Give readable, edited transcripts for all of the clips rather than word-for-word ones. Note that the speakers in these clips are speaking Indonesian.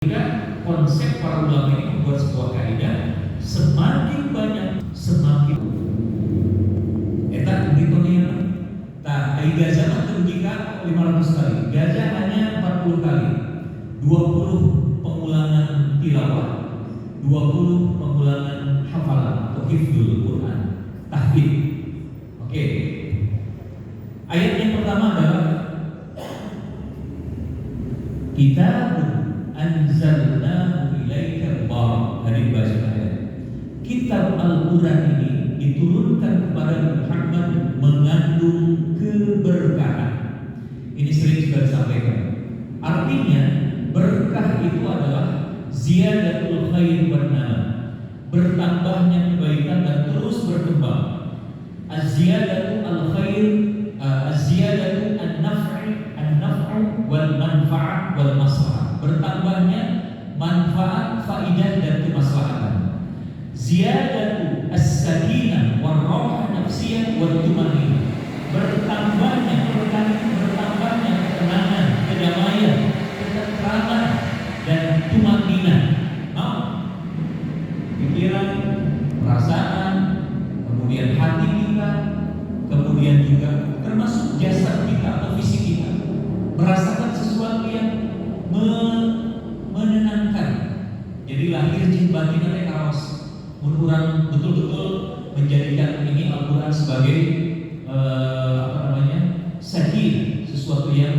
Konsep para ulama ini membuat sebuah kaidah, semakin banyak semakin eta berikutnya tak gajah menunjukkan 500 kali, gajah hanya 40 kali, 20 pengulangan tilawah, 20 pengulangan hafalan atau hifdzul Quran, tahfidz. Oke. Ayat yang pertama adalah kitabun anzalnahu ilaika mubarak. Hadis baca ayat. Kitab Al-Quran ini diturunkan kepada Muhammad mengandung keberkahan. Ini sering sudah disampaikan. Artinya berkah itu adalah ziyadatul khair wan nama, bertambahnya kebaikan dan terus berkembang. Az-ziyadatu al-khair, az-ziyadatu an-naf'u wal manfa'ah wal maslahah, bertambahnya manfaat, faidah dan kemaslahatan. Ziyadatu as-sakinah wal rahah nafsiyah wal tumanina, bertambahnya ketenangan, kedamaian, ketentraman dan tumanina. Pikiran, perasaan, kemudian hati kita, kemudian juga termasuk jasad kita atau fisik kita, merasakan sesuatu yang menenangkan. Jadi lahir jin batin teh kaos urang betul-betul menjadikan ini Al-Quran sebagai sakin, sesuatu yang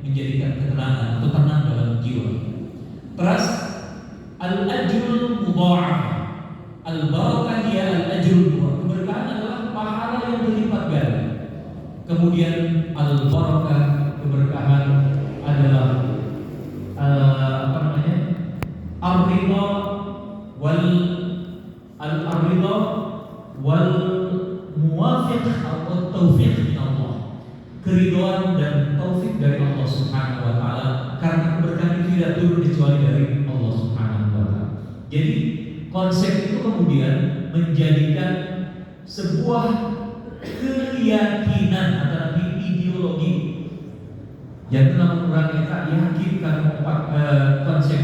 menjadikan ketenangan atau tenang dalam jiwa. Terus al-ajrul mudha'af, al-barakah dia al-ajrul mudha'af, keberkahan adalah pahala yang berlipat ganda. Kemudian al-barakah, keberkahan adalah ar-ridha wal muwafiq atau taufiq min Allah, keridhaan dan taufik dari Allah Subhanahu wa taala, karena keberkahan itu tidak turun kecuali dari Allah Subhanahu wa taala. Jadi konsep itu kemudian menjadikan sebuah keyakinan atau ideologi yang dalam Quran kita yakin karena konsep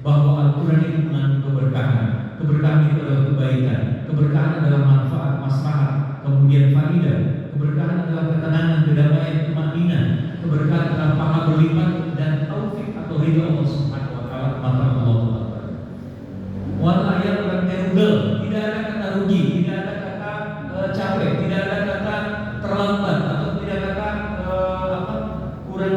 bahwa Al-Quran itu mengandung keberkahan. Keberkahan itu adalah kebaikan, keberkahan adalah manfaat, maslahat, kemudian faidah, keberkahan adalah ketenangan, kedamaian, tumanina, keberkahan adalah pahala berlipat dan taufik atau ridha Allah Subhanahu wa taala. Maka Allah wal ayat dan terugel, tidak ada kata rugi, tidak ada kata capek, tidak ada kata terlambat atau tidak ada kata kurang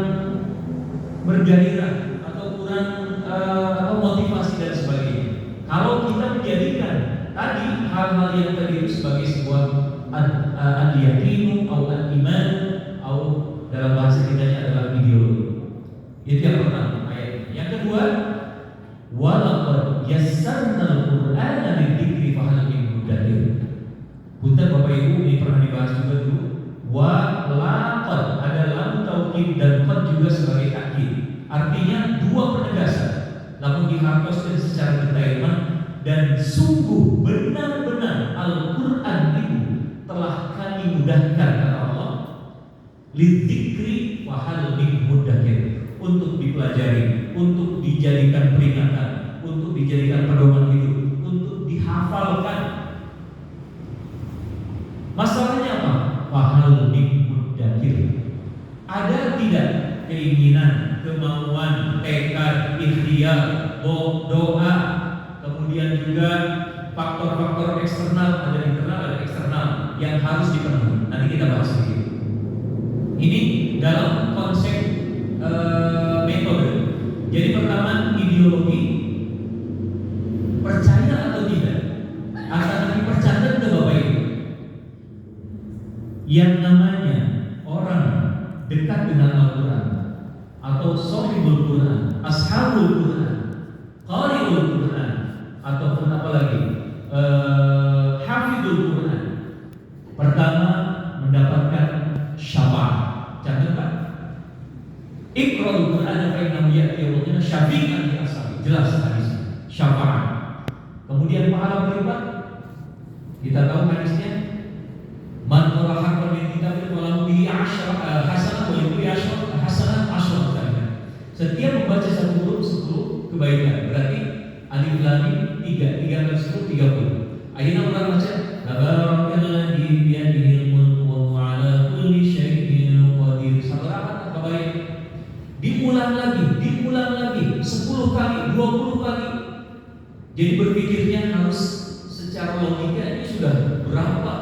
bergairah atau kurang atau motivasi dan sebagainya. Kalau kita menjadikan tadi hal-hal yang tadi itu sebagai sebuah al-yaqinu atau al-iman atau dalam bahasa kitanya adalah ideologi. Itu yang pertama ayat. Yang kedua, walaqad yassarnal Qur'ana lidzikri fahal min muddakir. Punten Bapak Ibu, ini pernah dibahas juga dulu. Wa laqad ada lam taukid dan qad juga sebagai takkid. Artinya dua penegasan. Namun diharuskan secara detail dan sungguh benar-benar Al-Quran itu telah kami mudahkan kata Allah lidzikri wa hal min muddakir, untuk dipelajari, untuk dijadikan peringatan, untuk dijadikan pedoman hidup, untuk dihafalkan. Masalahnya apa? Wa hal min muddakir, ada tidak keinginan, kemauan, tekad, ikhtiar, doa, kemudian juga faktor-faktor eksternal, ada internal, ada eksternal yang harus dipenuhi. Nanti kita bahas sedikit. Ini dalam konsep metode. Jadi pertama ideologi, percaya atau tidak. Asal dipercaya ke Bapak Ibu. Yang namanya orang dekat dengan Al-Quran atau sahibul Quran, ashabul Quran, qari'ul Quran, ataupun apa lagi, hafidul Quran, pertama mendapatkan syafaat. Catat, iqra'ul Quran fa innahu ya'ti yawmina syafi'an li ashabi. Jelas hadis syafaat. Kemudian pahala berlipat. Kita tahu hadisnya, man qara'a min kitabil walahu bihi hasanah wa yu'ti hasanah. Setiap membaca satu huruf kebaikan. Berarti alif lam mim 3 kali 10 30. Ayeuna urang baca tabarakalladzi biyadihil mulku wa huwa ala kulli syai'in qadir. Sabaraha kebaikan. Diulang lagi 10 kali, 20 kali. Jadi berpikirnya harus secara logika ini sudah berapa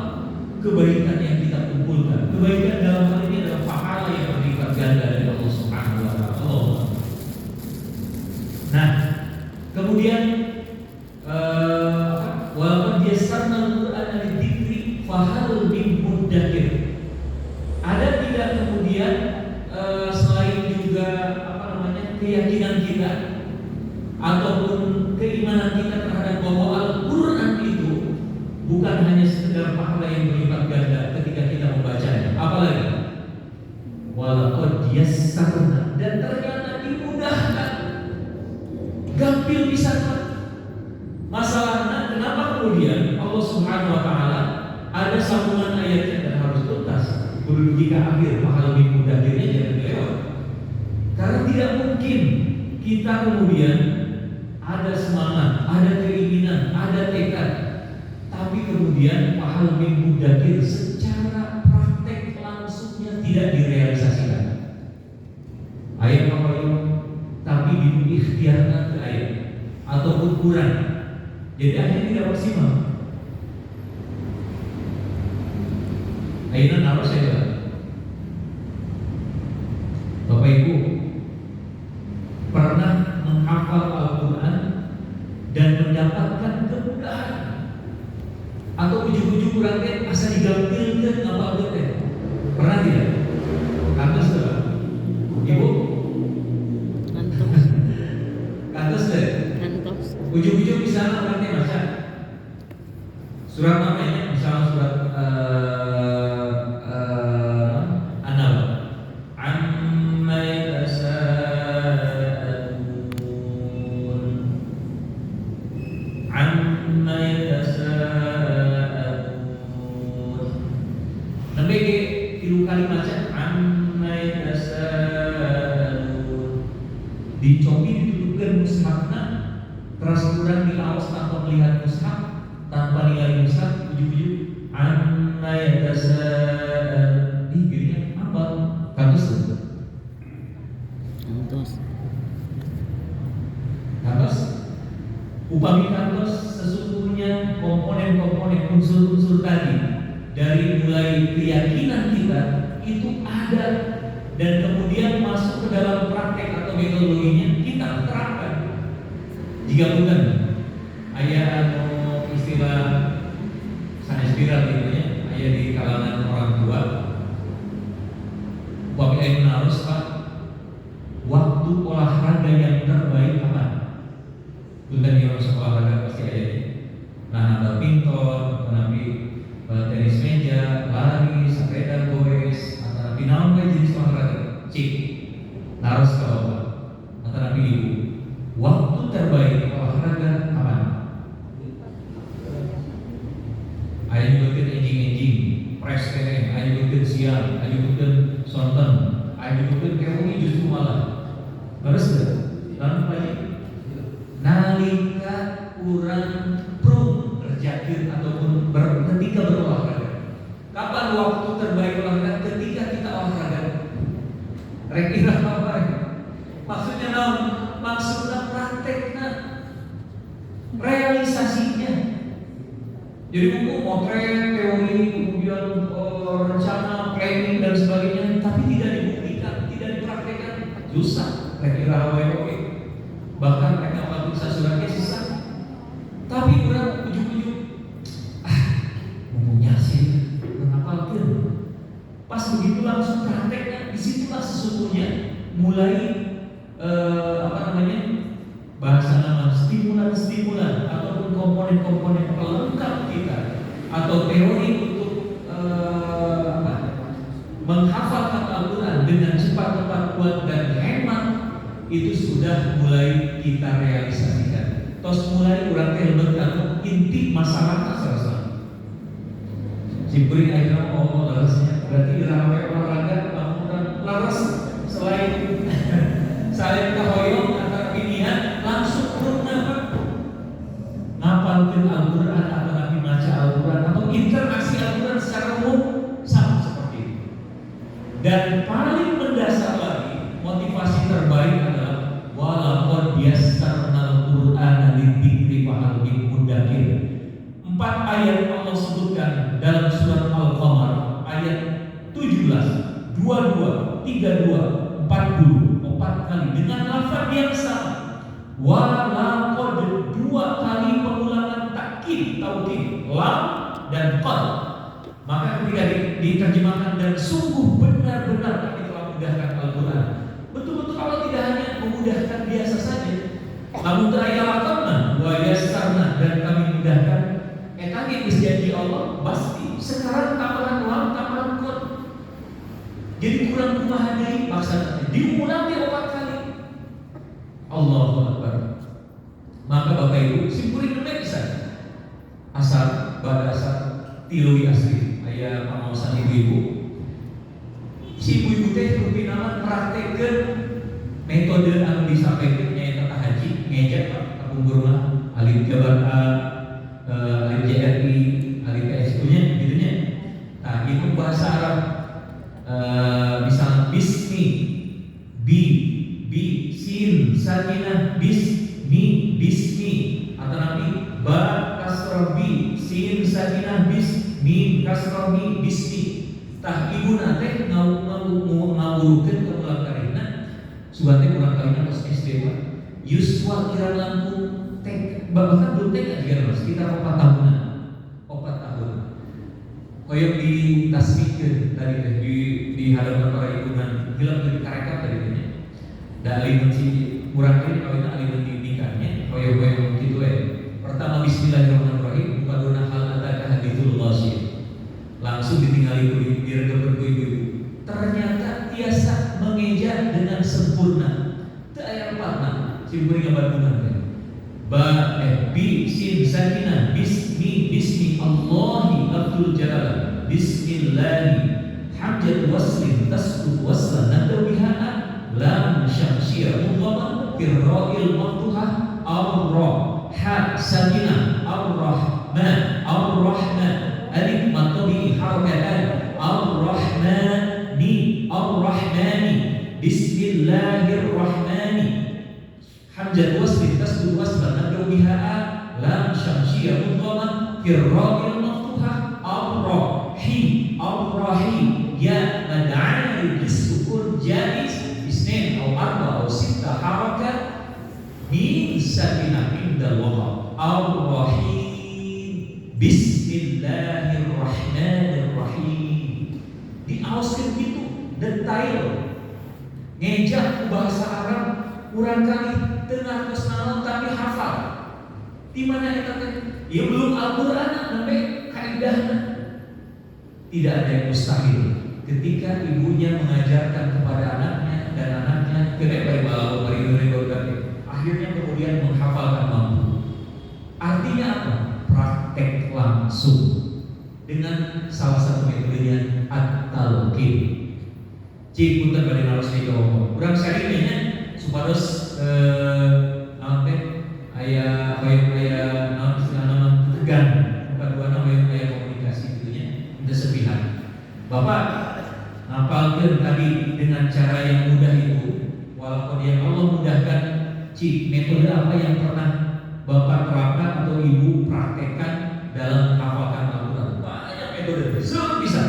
kebaikan yang kita kumpulkan. Kebaikan dalam hal ini adalah pahala yang berlipat ganda dari Allah Subhanahu wa taala. Nah, kemudian walaupun yassarna al-Qur'ana lidzikri fahal min muddakir. Ada tidak kemudian selain juga keyakinan kita ataupun keimanan kita terhadap bahwa Al-Qur'an itu bukan hanya sekedar pahala yang berlipat ganda ketika kita membacanya, apalagi walaqad yassarna, dan ternyata dimudahkan, gampil bisa. Masalahnya kenapa kemudian Allah Subhanahu wa taala ada sambungan ayatnya dan harus tuntas? Kudu jika akhir pahala lebih mudah akhirnya jangan lewat. Karena tidak mungkin kita kemudian ada semangat, ada keinginan, ada tekad, tapi kemudian pahala minggu dakir secara praktek langsungnya tidak direalisasikan. Ayat apa itu? Tapi diikhtiarkan ke ayat ataupun kurang. Jadi akhirnya tidak maksimal. Akhirnya naruh saya, Bapak Ibu pernah menghafal Al-Quran dan mendapatkan kemudahan, atau ujung-ujung kurang asa digampilkan apa teh? Pernah tidak? Kantos tidak? Ibu? Kantos deh. Ujung-ujung misalnya orang teh baca surat apa ini? Misalnya surat An-Nahl. Amma yatasaalun. Amma yatasaalun. Sampai ke tilu kali baca amma yatasaalun. Dicobi didudukkan mushafna, terus kurang diawas tanpa melihat mushaf, tanpa nilai mushaf, ujung-ujung amma yatasaalun. Ih, gini apa? Kantos tuh. Kantos. Upami kantos sesungguhnya komponen-komponen unsur-unsur tadi dari mulai keyakinan kita itu ada dan kemudian masuk ke dalam praktek atau metodologinya kita terapkan. Jika bukan ayat istilah sanes viral gitu ya, ayat di kalangan orang tua, upami ayat harus Pak, waktu olahraga yang terbaik apa? Bukan yang harus olahraga pasti ayat ini. Nah, badminton, nabi tenis meja, lari, sepeda goes, antara final jenis olahraga, cik, harus ke bawah, antara ibu. Waktu terbaik olahraga apa? Ayo bikin enjing-enjing, press kene, ayo bikin siang, ayo bikin sonten, ayo bikin keuni justru malah. Terus dalam banyak nalika kurang pro berjakir ataupun ketika berolahraga. Kapan waktu terbaik olahraga? Ketika kita olahraga. Kira-kira apa? Maksudnya maksudnya prakteknya, realisasinya. Jadi buku motret, teori, kemudian rencana, planning dan sebagainya, tapi tidak dibuktikan, tidak dipraktekkan, susah. Kira-kira oke. Bahkan mereka waktu suratnya susah. Tapi orang ujung-ujung ngomongnya sih, kenapa gitu? Pas begitu langsung prakteknya, disitulah sesungguhnya mulai bahasa nama stimulan-stimulan ataupun komponen-komponen pelengkap kita atau teori untuk menghafalkan Al-Quran dengan cepat, tepat, kuat dan hemat itu sudah mulai kita realisasikan. Tos mulai kurang terbentuk inti masalah asal-asal. Simpuri akhirnya larasnya berarti ramai olahraga bangunan laras selain tahoyong antara pilihan langsung 4 ayat Allah sebutkan dalam surat Al-Qamar ayat 17, 22, 32, 40, 4 kali dengan lafaz yang sama. Walaqad 2 kali pengulangan takkid, taukid, lam dan qad. Maka ketika diterjemahkan dan sungguh benar-benar kami telah mudahkan Al-Quran, betul-betul Allah tidak hanya memudahkan biasa saja, namun ta'ayalakanna wa yassarna, dan kami mudahkan. Tadi janji Allah pasti sekarang tambahan lam, tambahan qad. Jadi kurang memahami maksudnya, diulangi 4 kali. Allahu Akbar. Maka Bapak Ibu simpulin bisa asal badasar tiluwi asli aya pamaosan ibu-ibu. Si ibu-ibu teh rupi nama praktekkeun metode anu disampaikan nyaeta haji ngejek kapungkur mah alim jabar alim JRI alim KSU nya gitu nya. Nah, itu bahasa Arab misalnya bismi bi sin sakinah bismi bismi, atau nanti ba kasrah bi sin sakinah bismi kasrah mi bismi. Tah ibu nate ngawurukeun ka ulang karina sugatnya ulang karina pas SD mah yuswa kira langkung bahkan belum TK juga sekitar 4 tahunan, 4 tahun. Koyok di tasbihkeun tadi teh di hadapan para ibunan hilang dari karekat tadi teh. Da alimun si urang teh kawina alimun di nikahnya koyok kitu we. Pertama bismillahirrahmanirrahim, buka hal ataka hadithul ghasyiyah. Langsung ditinggali ku diregeun ku ibu-ibu. Ternyata tiasa mengeja dengan sempurna. Teu aya lepatna simpuri ngabandungan teh. Bi sin sakinah bismi Allahi abdul jalal bismillahi hamjat waslin tasbut waslan nadaw biha lam syamsiyah mudhamman firra'il maftuhah ar-ra ha sakinah ar-rahman alif matabi harakatan ar-rahmani bismillahirrahmani hamjat waslin tasbut waslan nadaw biha lam syamsiyah mudhamman firra'il maftuhah ar-rahim ya mad'ani bisukun jaiz isnin atau 4 atau 6 harakat min sakinah indal waqaf ar-rahim bismillahirrahmanirrahim. Diauskeun gitu detail ngejak bahasa Arab kurang kali tengah kesanaon tapi hafal. Di mana eta teh? Ya belum Al-Qur'an sampai kaidahna. Tidak ada yang mustahil ketika ibunya mengajarkan kepada anaknya dan anaknya kena akhirnya kemudian menghafalkan mampu. Artinya apa? Praktek langsung dengan salah satu metodenya at-talqin. Cik punten bade naros di Jawa. Urang saringnya supados aya naon istilahna tegan kaduana aya komunikasi gitu nya teu sepihak. Bapak ngapalkeun tadi dengan cara yang mudah itu, walaupun yang Allah mudahkan. Cik, metode apa yang pernah Bapak terapkan atau Ibu praktekkan dalam menghafalkan Al-Quran? Banyak metode, seluruh bisa.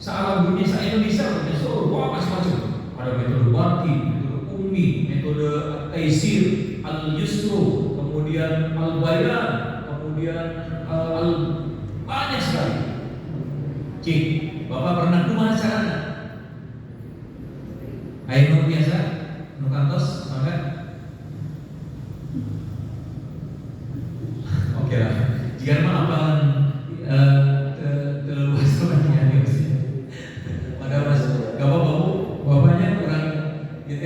Sealam dunia, se-Indonesia, wah macam-macam. Ada metode Bati, metode Ummi, metode Taisir, Al-Yusru, kemudian Al-Bayan, kemudian banyak sekali. Cik, Bapak pernah kumaha caranya? Ayo biasa, nu kantos, maka oke lah. Jika maafan terluas sebenarnya ya mas. Padahal mas, gak apa-apa bapaknya kurang gitu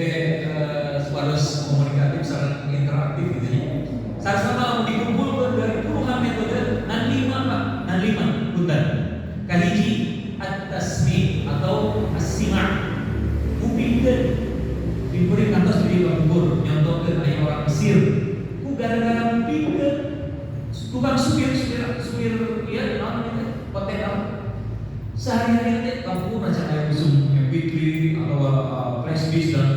sepados komunikatif, sangat interaktif gitu ya. Sama dikumpulkan dari puluhan metode nan 5 pak, nan 5 punten. Kahiji at-tasmi' atau as-sima'. Kupingkeun. Diberi kantos di kubur nyontokeun aya orang Mesir. Ku gara-gara kupingkeun tukang supir ya namanya hotel sehari-hari teh kampung macam aya usum MP3 atau flash disk dan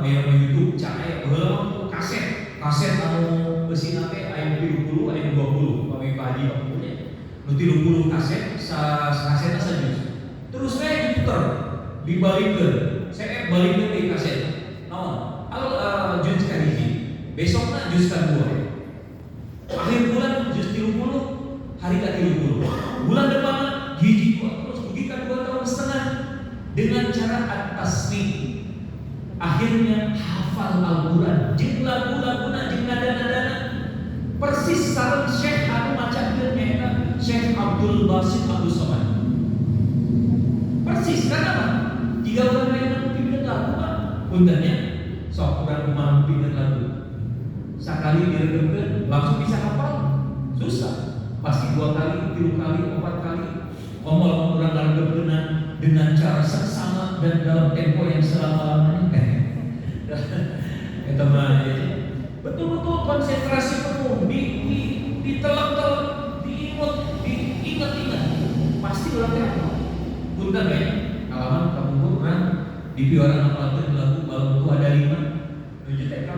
aya YouTube cahaya baheula kaset anu beusi teh aya 70 aya 20 Romi Padi punya nu 30 kaset kasetna sajus. Terus saya diputer dibalikeun. Saya balikeun di kaset. Naon? Juz kahiji. Besokna juz kadua. Akhir bulan juz 30, hari ke-30. Bulan depan hiji dua terus begitu 2 tahun setengah dengan cara at-tasmih. Akhirnya hafal Al-Qur'an, jeung lagu-laguna jeung nada-nadana persis sareng Syekh anu macakeun eta Syekh Abdul Basit Abdul Somad. Persis karena apa? Jika orang lain mungkin lagu Pak, puntennya sok urang kumaha mungkin lagu. Sakali diregemkeun langsung bisa hafal? Susah. Pasti 2 kali, 3 kali, 4 kali. Ngomong orang ngaregemkeun dengan cara seksama dan dalam tempo yang selama-lamanya. Eta mah betul-betul konsentrasi penuh, ditelak-telak, diingat-ingat. Pasti orang teh apa? Punten ya, kalaman kamu orang di piorang apalagi lagu balonku ada 5 nuju TK.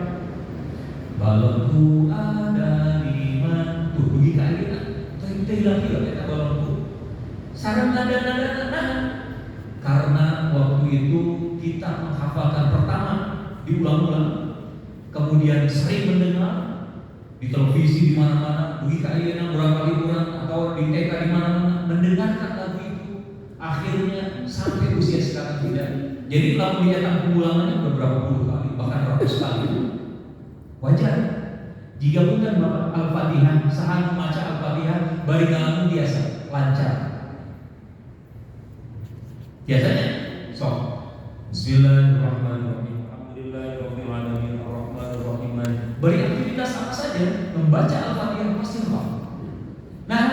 Balonku ada 5 tuh begitu aja teh lagi loh eta balonku. Sareng nada-nada karena waktu itu kita menghafalkan pertama diulang-ulang, kemudian sering mendengar di televisi di mana-mana, begitu ayeuna urang kali urang atau di TK di mana-mana mendengarkan lagu itu, akhirnya sampai usia sekarang tidak. Jadi lagu dicetak pengulangannya beberapa puluh kali, bahkan ratus kali. Wajar. Jika bukan Bapak Al-Fatihah, sahan membaca Al-Fatihah, bari ngalamun biasa, lancar. Biasanya, sok. Bismillahirrahmanirrahim. Alhamdulillahirrahmanirrahim. Ar-Rahmanirrahim. Beri aktivitas apa saja, membaca Al-Fatihah pasti roh. Nah,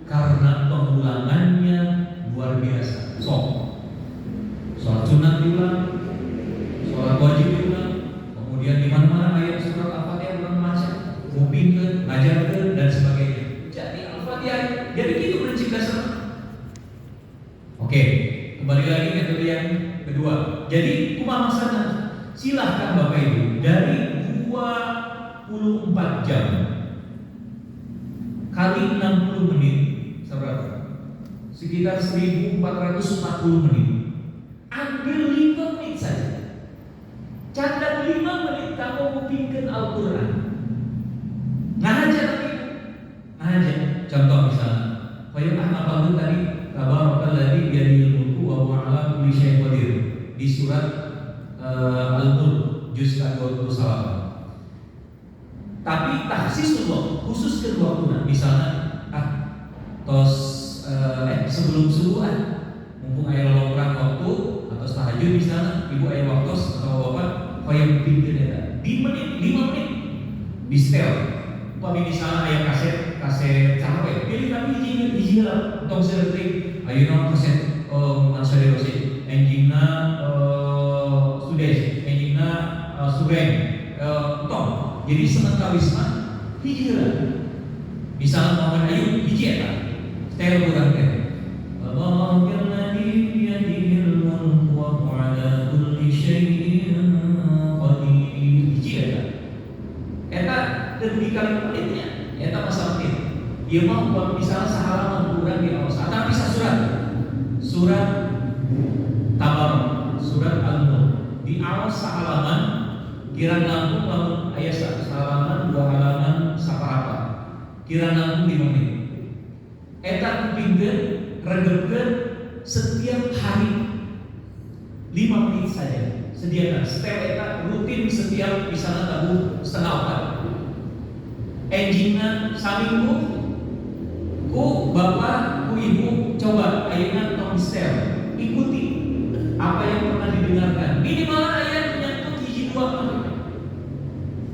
karena pengulangannya luar biasa. Sok. Sholat sunat diulang, sholat wajib diulang, kemudian di mana-mana ayat surat Al-Fatihah ulang baca, mubingkeun, ngajarkeun dan sebagainya. Jadi Al-Fatihah, jadi itu prinsip dasar. Oke, kembali lagi ke yang kedua. Jadi kumaha maksudna? Silahkan Bapak Ibu dari 24 jam kali 60 menit seberapa? Sekitar 1440 menit. Ambil 5 menit saja. Catat 5 menit kamu mupingkeun Al-Qur'an. Ngahaja lagi. Ngahaja. Contoh misalnya, kayak apa tadi Tabarakalladzii biyadihil mulku wa huwa 'ala kulli syai'in qadir di surat Al-Mulk juz 21. Tapi tahsisullah khusus kedua waktu, misalnya sebelum subuhan mumpung aya lolongan waktu atau tahajud misalnya ibu aya waktu atau bapak hoyong bikin eta di menit 5 menit di setel. Upami misalnya aya kaset cawe pilih tapi hiji lah tong seretik ayeuna kaset Mansari Rosi enjingna Sudes enjingna Sureng tong jadi sementara hiji lah misalnya Muhammad Ayub hiji eta setel urang teh Allahumma biyadihil mulku wa huwa 'ala kulli syai'in qadir hiji eta dan di kalimat menitnya eta masalah menit ieu mah misalnya sahalaman urang di awas atau bisa surat Tabarak surat Al-Mulk di awas sahalaman kirang langkung lamun aya sahalaman 2 halaman saparapa kirang langkung 5 menit eta kupingkeun regepkeun setiap hari 5 menit saja. Sediakan setel eta rutin setiap misalnya tabuh setengah 4. Enjingna saminggu ku bapak ku ibu coba ayeuna tong setel ikuti apa yang pernah didengarkan minimal ayat nyantut hiji 2 menit.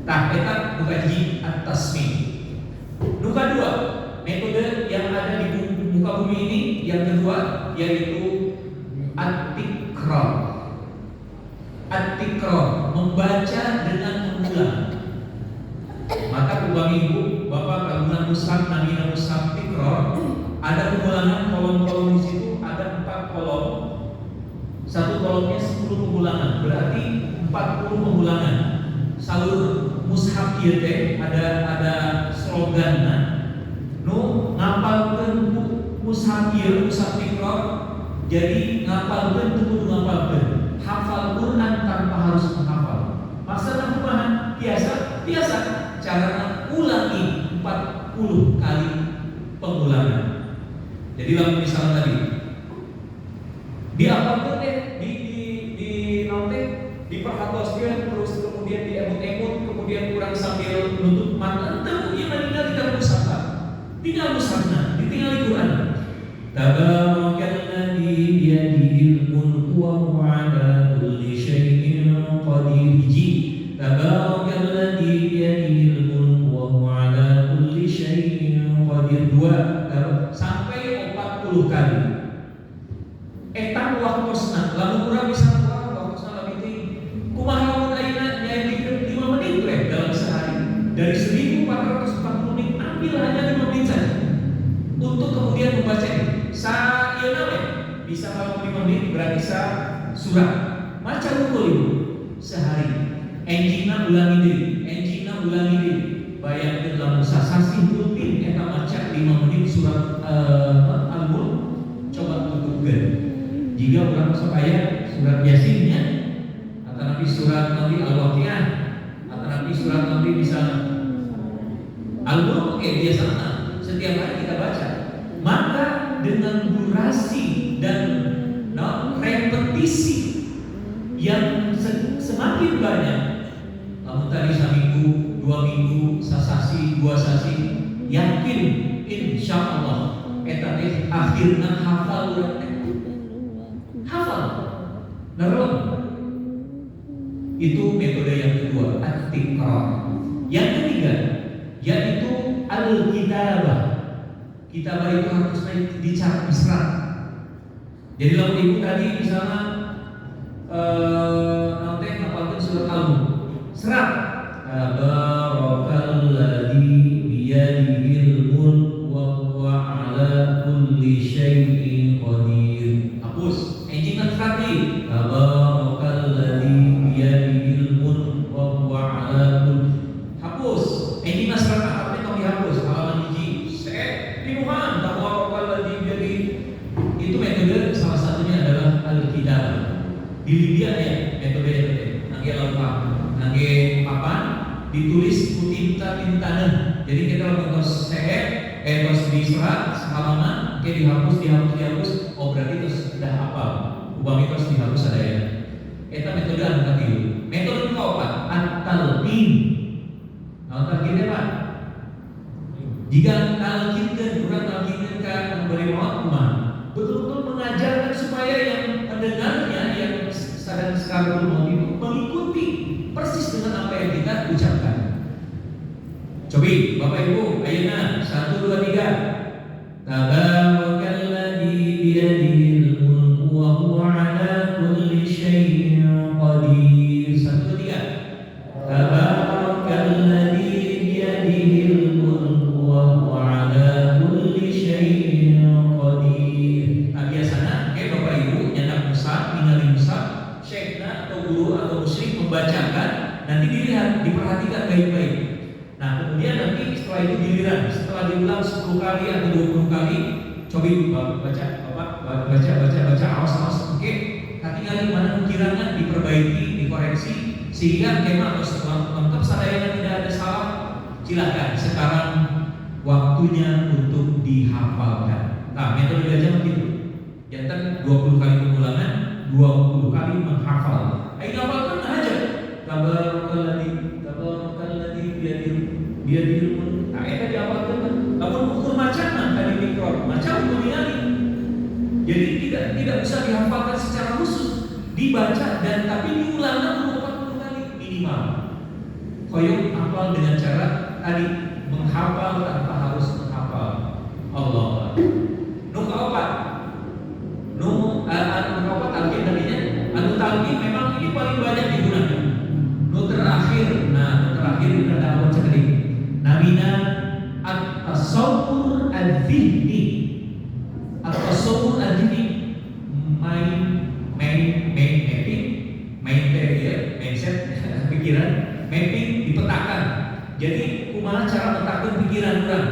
Tah eta bukan hiji at-tasmih. Nu kadua metode yang ada di muka bumi ini yang kedua yaitu at-tikrar. At-tikrar membaca dengan mengulang. Maka upami ibu bapak kagungan mushaf namina mushaf tikrar ada pengulangan kolom-kolom di situ ada 4 kolom. Satu kolomnya 10 pengulangan berarti 40 pengulangan. Salur mushaf ieu teh ada sloganna mushaf ieu mushaf mikro jadi ngapalkeun teu kudu ngapalkeun, hafal Quran tanpa harus menghafal. Maksudna kumaha? Biasa carana ulangi 40 kali pengulangan. Jadi lamun misalnya tadi diapalkeun deh di note diperhatoskeun terus kemudian diemut-emut kemudian kurang sambil nutup mata teu ieu tinggal mushaf. Tinggal mushafna ditinggali Quran. Tabarakalladzii biyadihil mulku wa huwa 'ala kulli syai'in qadir. Tabarakalladzii biyadihil mulku wa huwa 'ala kulli syai'in qadir. 2 sampai 40 kali. Eta waktosna lamun urang bisa waktosna lami teh kumaha lamun ayeuna nyayan 5 menit we dalam sehari. Dari 1440 menit ambil hanya 5 menit saja untuk kemudian membaca ini. Sayeuna we bisa 45 menit berarti surat. Maca unggul ibu sehari. Enjingna ulangi deui. Bayangkeun lamun sasasi rutin eta maca 5 menit surat Al-Mulk, coba tutupkeun. Jika urang sok aya surat Yasinnya atau nabi surat Nabi Al-Waqiah atau nabi surat Nabi misalnya Al-Mulk biasanya setiap hari kita baca. Maka dengan durasi dan repetisi yang semakin banyak, namun tadi seminggu, 2 minggu, sasasi, 2 sasi, yakin insya Allah eta teh akhirna hafal urang teh. Hafal. Naron. Itu metode yang kedua, at-tiqrar. Yang ketiga yaitu al-kitabah. Kitabah itu harus dicatat di serat. Jadi lamun ibu tadi misalnya nanti hafalkan surat Al-Mulk, serat. Tabarakalladzi biyadihil mulk wa huwa 'ala kulli syai'in qadir. Hapus. Enjingna serat deui. Tabarakalladzi biyadihil mulk wa huwa 'ala kulli. Hapus. Enjingna serat apa teh dihapus. Halaman hiji. Pinuhan tabarakalladzi biyadih. Itu metode salah satunya adalah al-kitabah. Di Libya ya metode nangge lengkap, nangge papan ditulis ku tinta-tintanan. Jadi kita lakukan terus di serat halaman, dihapus. Oh berarti terus sudah hafal. Ubami terus dihapus ada ya. Eta metode anu katilu. Metode kaopat at-talqin. Nah, talqin apa? Jika talqinkeun urang talqinkeun ka anu bari maot kumaha? Betul-betul mengajarkan supaya yang mendengarnya yang sadar sekarang itu mengikuti persis dengan apa yang kita ucapkan. Coba Bapak Ibu, ayeuna 1 2 3. Tabarakalladzi biyadihil mulku wa huwa 'ala kulli syai'in qadir. 1 2 3. Tabarakalladzi biyadihil mulku wa huwa 'ala kulli syai'in qadir. Nah, biasanya Bapak Ibu nyetak musaf, ningali musaf, syekhna atau guru atau musyrik membacakan, nanti dilihat, diperhatikan baik-baik. Nah, kemudian nanti setelah itu giliran, setelah diulang 10 kali atau 20 kali, coba baca, awas, oke. Tinggal mana ukirannya diperbaiki, dikoreksi, sehingga kemah atau setelah lengkap sadaya tidak ada salah. Silakan sekarang waktunya untuk dihafalkan. Nah, metode belajar begitu. Jantan 20 kali pengulangan, 20 kali menghafal. Ayo hafalkan aja. Tabarakalladzi biyadihil mulk. Nah, eta dihafalkan. Namun ukur macana tadi mikro, macam mengingat. Jadi tidak bisa dihafalkan secara khusus, dibaca dan tapi diulang 40 kali minimal. Koyok hafal dengan cara tadi menghafal tanpa harus menghafal. Allah. Nukaopat. Nukaopat talqin tadinya. Talqin memang ini paling banyak digunakan. Terakhir itu ada apa tadi? Namina at-tasawwur al-dhihni. At-tasawwur al-dhihni mindset pikiran, mapping dipetakan. Jadi kumaha cara metakeun pikiran urang?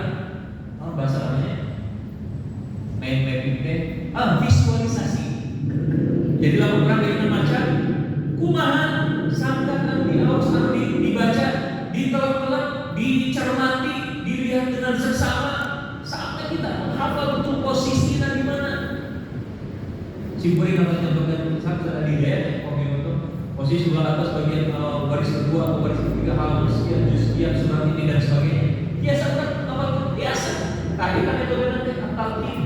Bahasa namanya main mapping teh visualisasi. Jadi lamun urang geus maca kumaha sangkaan diaos anu dibaca, ditelak-telak, dicermati, dilihat dengan seksama sampai kita menghafal betul posisinya di mana. Simpuri namanya bagian satu tadi ya, posisi sebelah atas bagian baris kedua atau baris ketiga halaman sekian, juz sekian, surat ini dan sebagainya. Biasa kan apa biasa. Tadi kan itu nanti talqin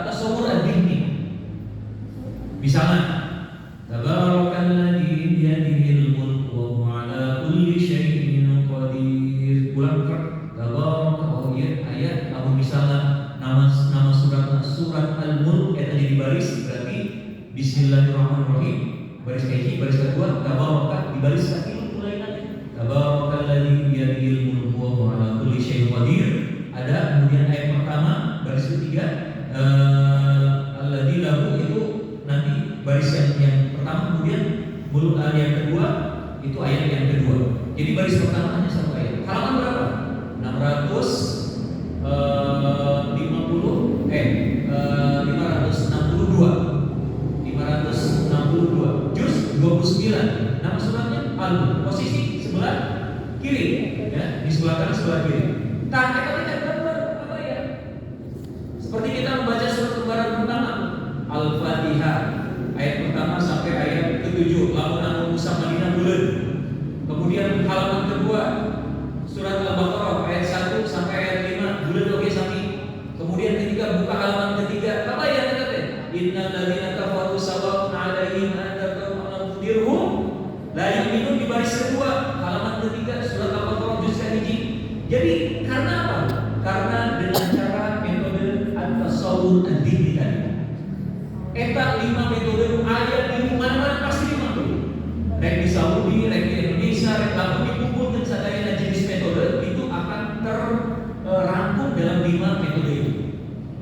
tasawwur ad-dini. Misalnya Tabarakalladzi biyadihil mulku wa huwa ala kulli syai'in qadir. Ulang tabaraka ayat namun misalnya nama surat Al-Mulk eta jadi baris berarti bismillahirrahmanirrahim baris hiji baris kedua tabaraka di baris kaki mulai nanti Tabarakalladzi biyadihil mulku wa huwa ala kulli syai'in qadir. Ada kemudian ayat pertama baris ketiga alladzi lahu itu nanti baris yang pertama, kemudian yang kedua itu ayat yang kedua. Jadi baris pertama hanya satu ayat. Halaman berapa? 562 juz 29. Nama suratnya Al-Mulk. Posisi sebelah kiri ya, di sebelah kanan sebelah kiri. Kita gambar apa ya? Seperti kita membaca surat lembaran pertama Al-Fatihah ayat pertama sampai ayat ke-7 lamun anu Musa Madinah buleun. Kemudian halaman kedua surat Al-Baqarah ayat 1 sampai ayat 5 buleun oge sami. Kemudian ketika buka halaman ketiga apa ya teh? Innal ladzina kafaru sawa'un 'alaihim anzartahum am lam tundirhum la yu'minun di baris kedua halaman ketiga surat Al-Baqarah juz ke-1. Jadi karena apa? Karena dengan cara metode at-tasawwur ad-dini tadi. Eta 5 metode ayat di mana-mana pasti dimaklum. Rek di Saudi, rek di Indonesia, rek lamun dikumpulkeun sadayana jenis metode itu akan terrangkum dalam 5 metode itu.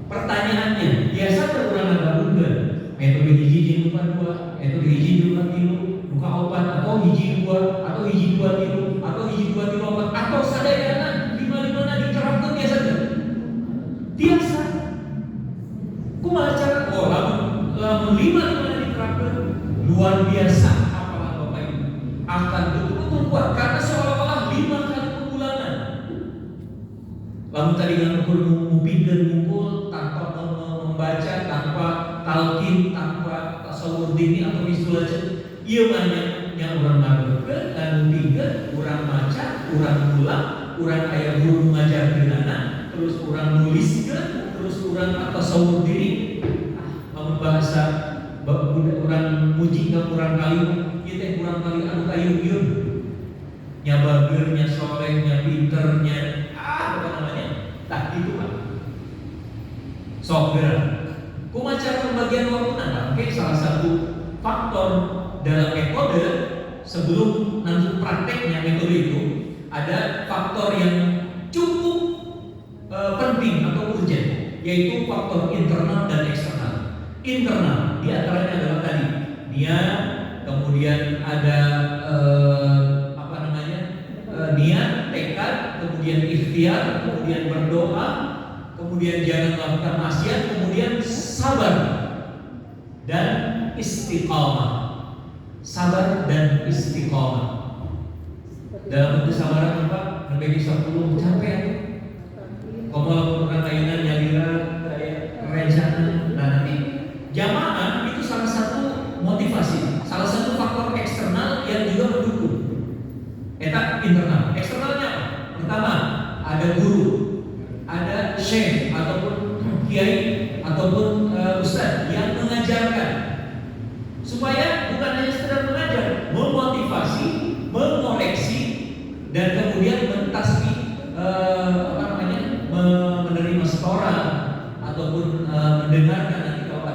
Pertanyaannya, biasa urang ngagabungkeun metode hiji jeung lupa 2, metode hiji jeung lupa 3, luka 4 atau hiji 2 atau hiji 2 3 atau hiji 2 3 4 atau sadayana 5-5 diterapkeun biasa teh. Biasa. Kumaha cara? Lamun 5 diterapkan luar biasa apalah Bapak Ibu akan betul-betul kuat karena seolah-olah 5 kali pengulangan. Lamun tadi ngumpul ngumpul tanpa membaca, tanpa talqin, tanpa tasawwur dini atau visualisasi, ieu mah nya urang ngageurkeun anu pikeun urang maca, urang ulang, urang aya guru ngajarkeunana, terus urang nuliskeun, terus urang tasawwur diri. Bahasa orang muji ke kurang kali kita kurang kali anu kayu yun nya bager nya soleh nya pinternya apa namanya tak gitu Pak sok gerak kumaha cara pembagian waktu oke salah satu faktor dalam metode sebelum nanti prakteknya metode itu ada faktor yang cukup penting atau urgent yaitu faktor internal dan eksternal. Internal diantaranya adalah tadi niat, kemudian ada niat, tekad, kemudian ikhtiar, kemudian berdoa, kemudian jangan melakukan maksiat, kemudian sabar dan istiqamah. Sabar dan istiqamah. Dalam bentuk kesabaran Pak, lebih 10 capek. Kalau orang kayunan nyalira kayak rencana nanti jamaah itu salah satu motivasi, salah satu faktor eksternal yang juga mendukung. Eta internal. Eksternalnya apa? Pertama, ada guru, ada syekh ataupun kiai ataupun ustaz yang mengajarkan supaya bukan hanya sekedar mengajar, memotivasi, mengoreksi dan kemudian mentasbih menerima setoran ataupun mendengarkan nanti kalau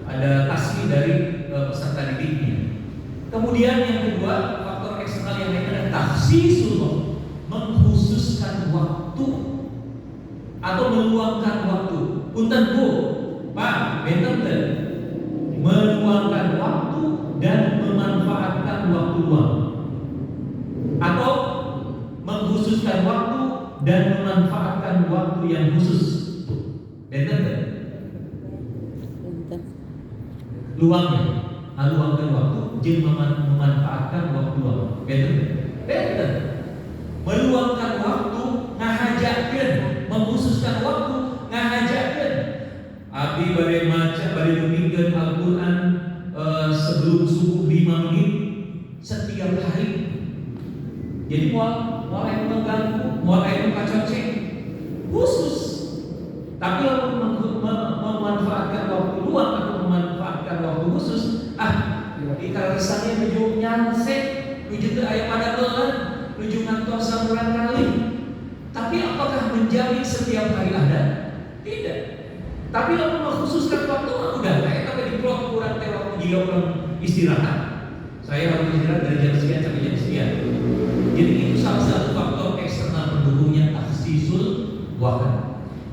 ada tasbih dari peserta didiknya. Kemudian yang kedua faktor eksternal yang lain adalah takhsisul, mengkhususkan waktu atau meluangkan waktu. Punten Bu, Pak, benten meluangkan waktu dan memanfaatkan waktu luang atau mengkhususkan waktu dan memanfaatkan waktu yang khusus. Benten kan? Luangnya, luangkan waktu, jangan memanfaatkan waktu luang. Benten. Meluangkan waktu, ngahajakeun, mengkhususkan waktu, ngahajakeun. Abdi bade maca, bade nemikeun Al-Qur'an sebelum subuh 5 menit setiap hari. Jadi moal aya mengganggu, moal aya kacoceng khusus. Tapi kalau memanfaatkan waktu luang atau memanfaatkan waktu khusus, di karasannya menuju nyanse, menuju ke aya pada belan, menuju ngantos samuran kali. Tapi apakah menjamin setiap hari ada? Tidak. Tapi kalau mengkhususkan waktu, udah kayak apa di blok kurang teh waktu jika orang istirahat. Saya harus istirahat dari jam sekian sampai jam sekian. Jadi itu salah satu faktor eksternal pendukungnya takhsisul waktu.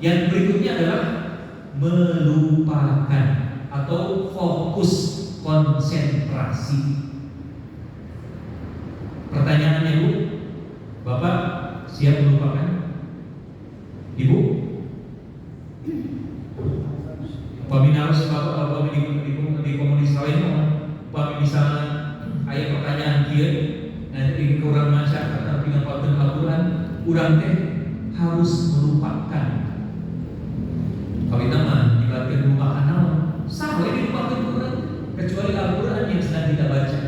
Yang berikutnya adalah melupakan atau fokus konsentrasi. Pertanyaannya Bu, Bapak siap melupakan? Ibu? Paminarus Bapak di komunitas lain, Pak misalnya ayat pertanyaan dia nanti kurang maca atau tinggal pakai Al-Quran, kurang teh harus melupakan. Kalau kita mah dibaca melupakan naon, sah we dilupakan Quran, kecuali Al-Quran yang sedang kita baca.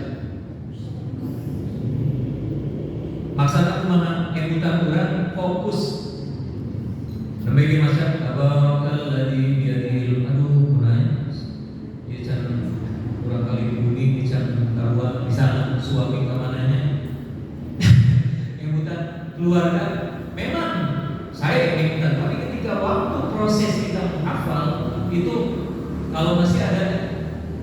Maksud aku mah emutan Quran fokus. Sampai maca tabarakalladzi biyadihil kurang kali di bumi bisa taruhan misalnya suami kemananya yang bukan keluarga. Memang saya yang bukan, tapi ketika waktu proses kita menghafal itu kalau masih ada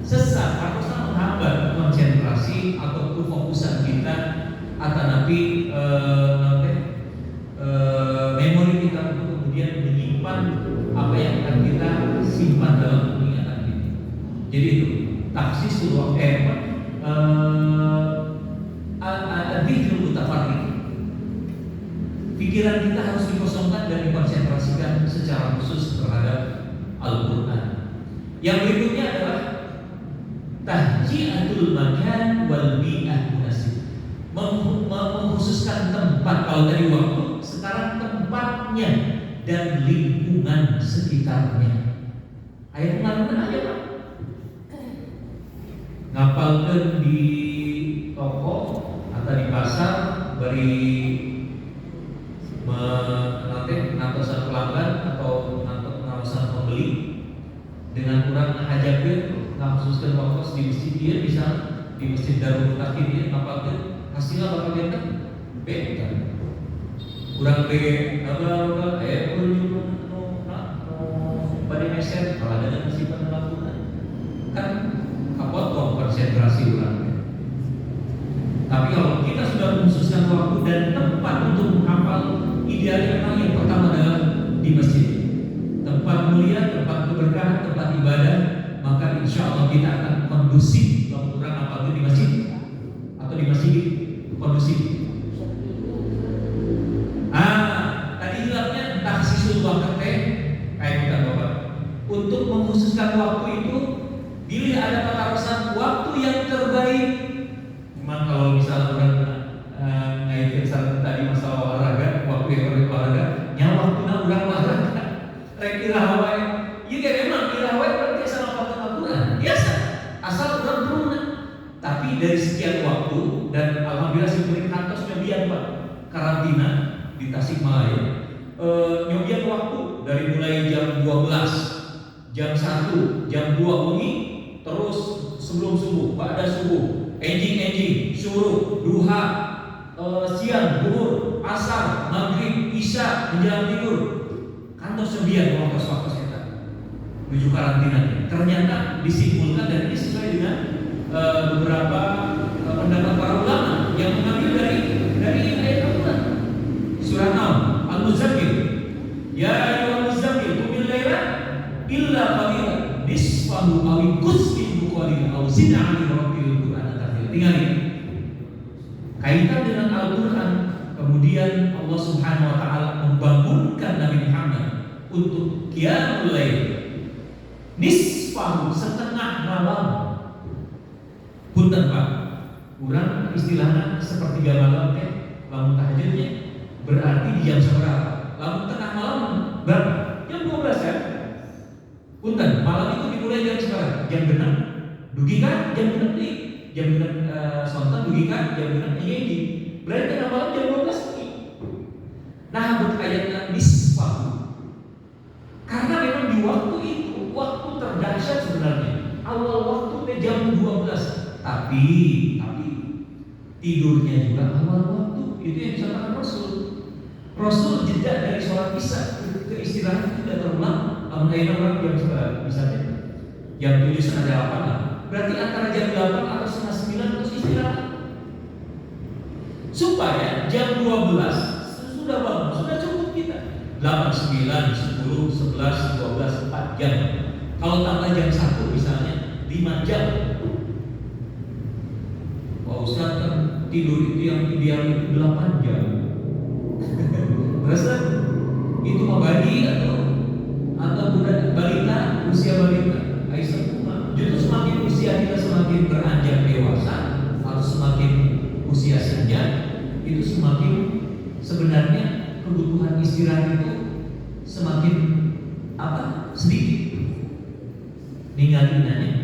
sesak harusnya menghambat konsentrasi atau kefokusan kita atau nanti memori kita untuk kemudian menyimpan apa yang akan kita simpan dalam ingatan kita. Jadi itu takhsisul waktu dzikrul mutafarriq. Pikiran kita harus dikosongkan dan dikonsentrasikan secara khusus terhadap Al-Quran. Yang berikutnya adalah tahjiatul makan wal bi'ah munasib. Mengkhususkan tempat. Kalau tadi waktu, sekarang tempatnya dan lingkungan sekitarnya. Ayat mana aja Pak? Ngapalkan di toko atau di pasar beri nantosan pelanggan atau nantosan pembeli dengan kurang hajakeun ngakhususkeun waktu di masjid dia bisa di masjid Darul Mutakin dia ngapalkeun hasilnya bakal beda beda kurang beda aya kunjung pada meser kalau ada masih penelakuan kan potong konsentrasi ulang. Tapi kalau kita sudah mengkhususkan waktu dan tempat untuk menghafal, idealnya memang yang pertama adalah di masjid, tempat mulia, tempat keberkahan, tempat ibadah. Maka insya Allah kita akan kondusif. Kalau kurang hafal di masjid atau di masjid kondusif. Tadi hilangnya takhsisul waktu kayak kita Bapak. Untuk mengkhususkan waktu itu, pilih ada batasan waktu yang terbaik. Memang kalau misalnya orang ngaitkan tadi masalah olahraga, waktu yang terbaik olahraga, nyawa waktu orang olahraga, rek irahawae, iya kan memang irahawae berarti sama waktu Al-Quran, biasa, asal orang berulang. Tapi dari sekian waktu dan alhamdulillah sebenarnya kantos nyobian Pak, karantina di Tasikmalaya, nyobian waktu dari mulai jam 12, jam 1, jam 2 pagi. Terus sebelum subuh, pada subuh, enjing, syuruk, duha, siang, zuhur, asar, maghrib, isya, menjelang tidur. Kantor sembilan waktu kita menuju karantina. Ternyata disimpulkan dan ini sesuai dengan beberapa pendapat para ulama yang mengambil dari ayat Al-Quran. Surah Al-Muzammil. Ya ayyuhal muzammil qumil laila illa qalilan nisfahu aw qusmin qalil aw zid 'alaihi rattilil Qur'ana tartila. Tinggal ini. Kaitan dengan Al-Qur'an, kemudian Allah Subhanahu wa taala membangunkan Nabi Muhammad untuk qiyamul lail nisfahu setengah malam. Punten Pak, kurang istilahnya sepertiga malam teh lamun tahajudnya berarti di jam seberapa? Lamun tengah malam berapa? Jam 12 kan? Punten, malam itu dimulai jam seberapa? Jam 6. Dugi kan jam 6 nih. Jam 6 sonten dugi kan jam 6 ini. Berarti tengah malam jam 12 lagi. Nah, buat ayatnya nisfahu. Karena memang di waktu itu waktu terdahsyat sebenarnya. Awal waktu jam 12. Tapi tidurnya juga awal waktu. Itu yang disampaikan Rasul. Rasul jeda dari sholat isya ke istirahat itu tidak terulang. Namun kayaknya orang jam seberapa misalnya jam 7 setengah 8 lah. Berarti antara jam 8 atau setengah 9 terus istirahat. Supaya jam 12 sudah bangun, sudah cukup kita. 8, 9, 10, 11, 12, 4 jam. Kalau tambah jam 1 misalnya 5 jam. Pak Ustaz kan tidur itu yang ideal itu 8 jam. Terus itu mau bagi atau budak balita, usia balita, Aisyah, justru semakin usia kita semakin beranjak dewasa atau semakin usia senja, itu semakin sebenarnya kebutuhan istirahat itu semakin sedikit ninggalinannya.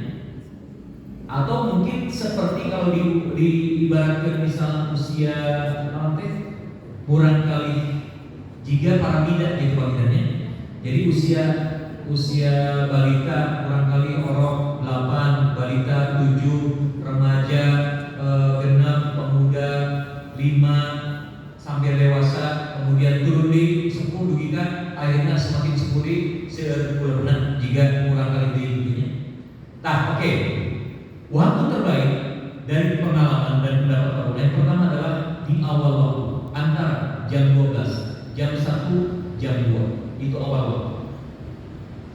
Atau mungkin seperti kalau diibaratkan misalnya usia kurang kali jika para bidat gitu panggilannya. Jadi usia balita kurang kali orok 8, balita 7, remaja genap, pemuda 5 sampai dewasa, kemudian turun di 10 dugikan, akhirnya semakin 10 sebulan jika kurang kali di dunia. Nah, oke. Waktu terbaik dari pengalaman dan pendapat orang yang pertama adalah di awal waktu antara jam 12, jam 1, jam 2 itu awal waktu.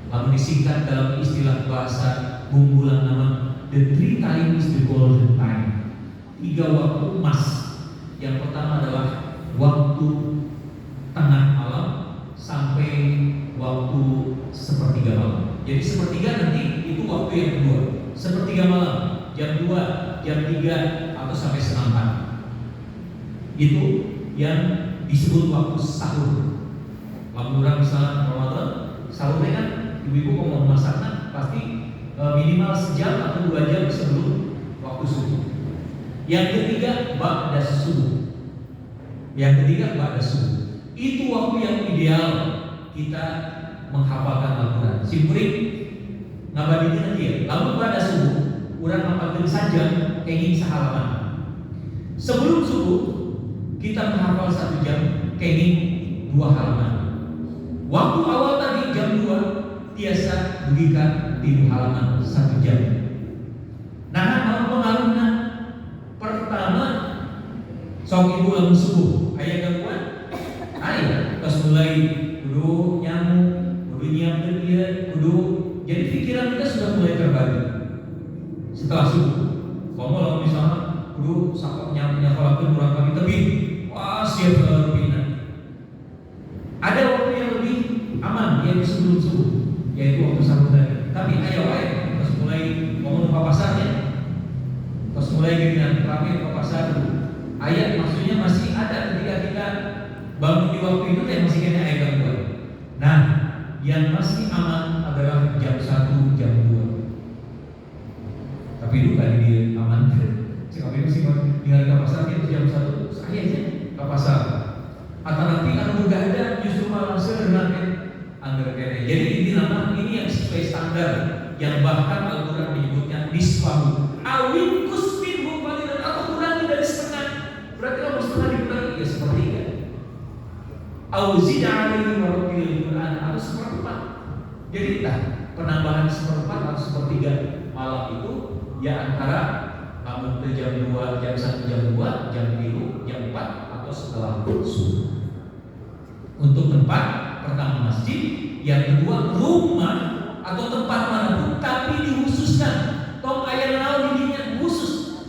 Lalu disingkat dalam istilah bahasa bumbulan nama the three time is the golden time. 3 waktu emas. Yang pertama adalah waktu tengah malam sampai waktu sepertiga malam. Jadi sepertiga nanti itu waktu yang kedua. Sepertiga malam, jam 2, jam 3 atau sampai setengah 4. Itu yang disebut waktu sahur. Lalu orang misalnya Ramadan, sahurnya kan ibu-ibu kalau mau masaknya pasti minimal sejam atau 2 jam sebelum waktu subuh. Yang ketiga ba'da subuh. Itu waktu yang ideal kita menghafalkan Al-Quran. Simpuring ngabadikan dia. Lalu pada subuh orang hafalkan saja kenging sehalaman. Sebelum subuh kita menghafal 1 jam kenging 2 halaman. Waktu awal tadi jam 2 biasa dugikan 3 halaman 1 jam. Nah, pengaruhnya pertama sok ibu lamun subuh aya gangguan. Aya pas mulai kudu nyamuk, kudu nyiapkeun ieu, kudu jadi pikiran kita sudah mulai terbagi. Setelah subuh, kalau misalnya kudu sakok nyakolakeun urang kami tebing, wah siap rupina. Ada waktu yang lebih aman yaitu sebelum subuh, yaitu waktu sahur tadi. Tapi ayo wae pas mulai ngomong pasarnya, pas mulai gini rame pasar, ayat maksudnya masih ada ketika kita bangun di waktu itu yang masih kena ayat gangguan. Nah, yang masih aman adalah jam 1, jam 2. Tapi itu kali dia aman. Sekali masih tinggal ke pasar itu jam 1 saya aja ke pasar. Atau nanti kalau udah ada justru malah sebenarnya anggar kene. Jadi ini nama ini yang sesuai standar yang bahkan Al-Quran menyebutnya nisfahu awin kusmin bukaliran atau kurangi dari setengah. Berarti kalau setengah dikurangi ya sepertiga. Auzid alaihi warabbil Quran atau seperempat. Jadi penambahan seperempat atau sepertiga malam itu ya antara namun jam 2, jam 1, jam 2, jam 3, jam 4 atau setelah subuh. Untuk tempat pertama masjid, yang kedua rumah atau tempat manapun tapi dikhususkan. Tong aya naon didinya khusus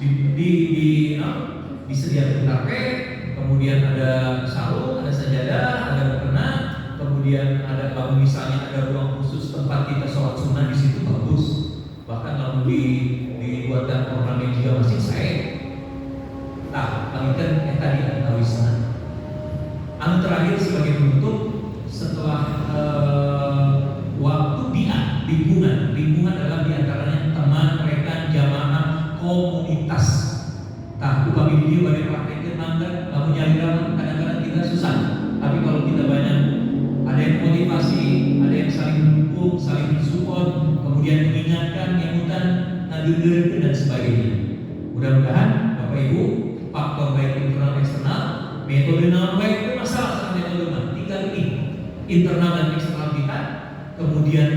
disediakan karpet, kemudian ada sarung, ada sajadah, ada mukena, kemudian kemudian ada kalau misalnya ada ruang khusus tempat kita sholat sunnah di situ bagus. Bahkan kalau dibuatkan ornamen juga masih saya. Nah, kalian tadi ada wisata. Anu terakhir sebagai penutup, setelah waktu lingkungan adalah diantaranya teman, rekan, jamaah, komunitas. Nah, upami dia bagi prakteknya mangga, kamu nyari dalam kadang-kadang kita susah. Tapi kalau kita banyak, ada yang motivasi, ada yang saling mendukung, saling support, kemudian mengingatkan, nyemutan, ngadir dan sebagainya. Mudah-mudahan Bapak Ibu, faktor baik internal eksternal, metode baik itu masalah sama metode tinggal ini internal dan eksternal kita, kemudian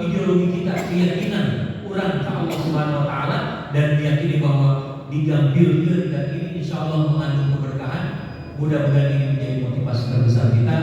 ideologi kita, keyakinan orang ke Allah Subhanahu Wa Taala dan meyakini bahwa digambilkan dan ini insya Allah mengandung keberkahan. Mudah-mudahan ini menjadi motivasi terbesar kita.